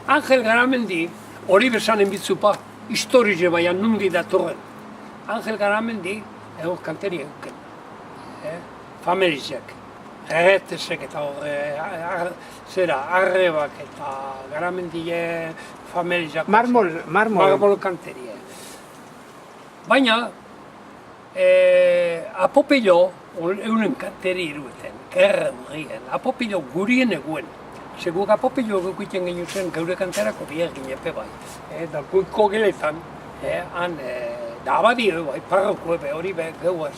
Angel Garamendi, hori bezanen bitzupa, historize baian nundi datorren. Angel Garamendi, ego kanteria euken. Familizek, erretezek eta arrebak eta Garamendie familizak. Marmol kanteria. Baina, apopilo, euren kanteri irueten, gerren, apopilo gurien eguen. Seguk apopilo egukiten genio zen geure kanterako bier ginepe bai. Da guiko geletan, da abadi bai, parroko ebe hori be geuaz.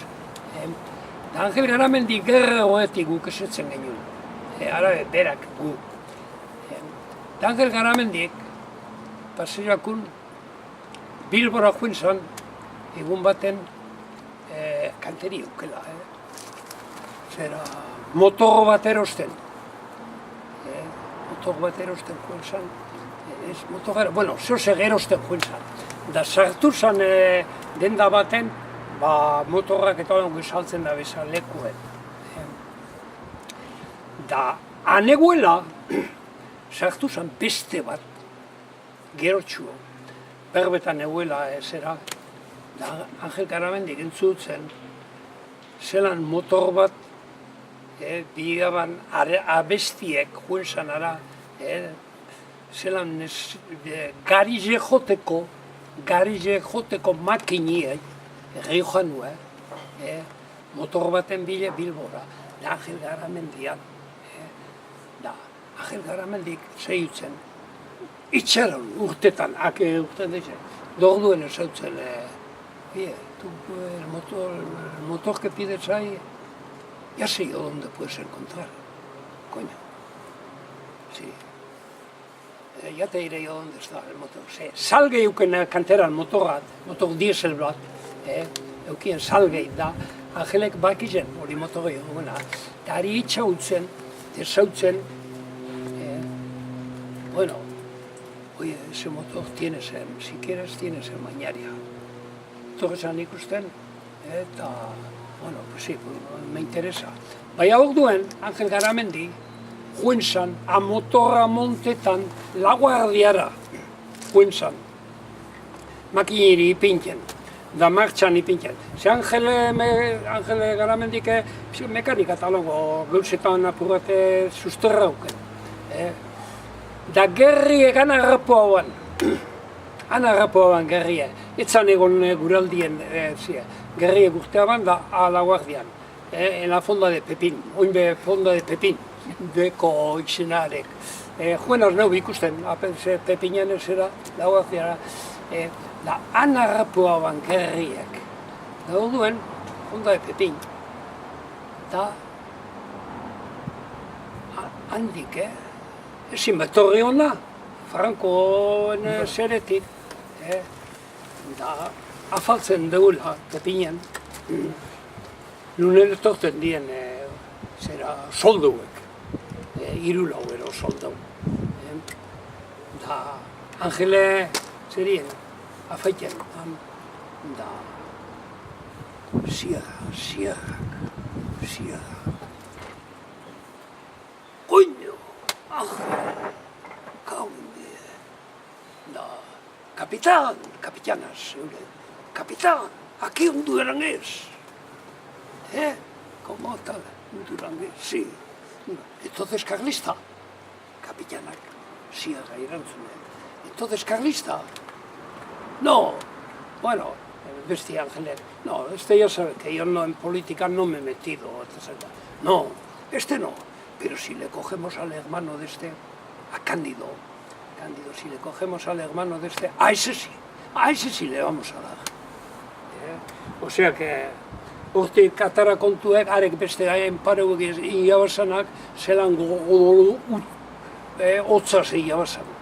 Da Angel Garamendi gerre horretik guk esetzen genuen. Ara berak gu. Da Angel Garamendik, paseakun, Bilbora joan zan, egun baten kanteri eukela. Zera, motor bat erosten. Motor bat erosten joan zan. Bueno, zehose erosten joan zan. Da sartu zan denda baten, motorrak eta ongo saltzen da bezan lekuen. Da, aneguela, sartu zan beste bat, gerotxuo, berbetan eguela zera, da Angel Garamendik entzutzen, zelan motor bat, bigaban abestiek joan zan ara, zelan garize joteko makiniek, Rioja nuen, motor baten bile Bilbora, da Angel Garamendian. Da, Angel Garamendik zehiutzen, itxaron urtetan, urtetan dizen, dorduen ezautzen, el motor que pides ahí, ya sé yo dónde puedes encontrar, coño. Sí. Ya te diré yo dónde está el motor. Salge euken kanteran motor diesel bat, eukien salgeit da, Angelek bakizen hori motorri eguna, eta ari itxautzen, desautzen, bueno, oye, ese motor si quieres tienes en Mañaria. Torrezan ikusten, eta, bueno, pues sí, me interesa. Baina hor duen, Angel Garamendi, joen zan, a motorra montetan, laguardiara, joen zan, makiniri ipintzen. Da martxan ipintzen. Ze Angel Garamendik mekanika talogo gauzetan apurrate susterra auken. Da gerri egan arrapoan. Arrapoan gerrie. Etzan egon guraldien gerri egurteaban da ala guardian. En la fonda de Pepin. Oinbe fonda de Pepin. Beko itxenarek. Joen arnau ikusten. Pepinen ezera, la guardiara. Da anarrapoaban gerriak. Da duen, fonda de Pepin. Da handik, ezin betorri hona, Frankoen zeretik. Da afaltzen deula Pepinen. Nunen etorten dien solduek. 3 ero soldau. Da Angele zerien. Afaitzen, da sierrak. Coño, kaunde, da capitanas, capitán, aquí un durangués. ¿Cómo tal? Un durangués, sí. Entonces carlista, capitanak, sierra irantzune. Entonces carlista. No, bueno, bestia Ángeles, no, ya sabe que yo en política no me he metido, etc. No, no, pero si le cogemos al hermano de a Cándido, si le cogemos al hermano de a ese sí le vamos a dar. O sea que, urte katara kontuek, arek beste enpareuek iabasanak, zelan godolu, hotzaz iabasan.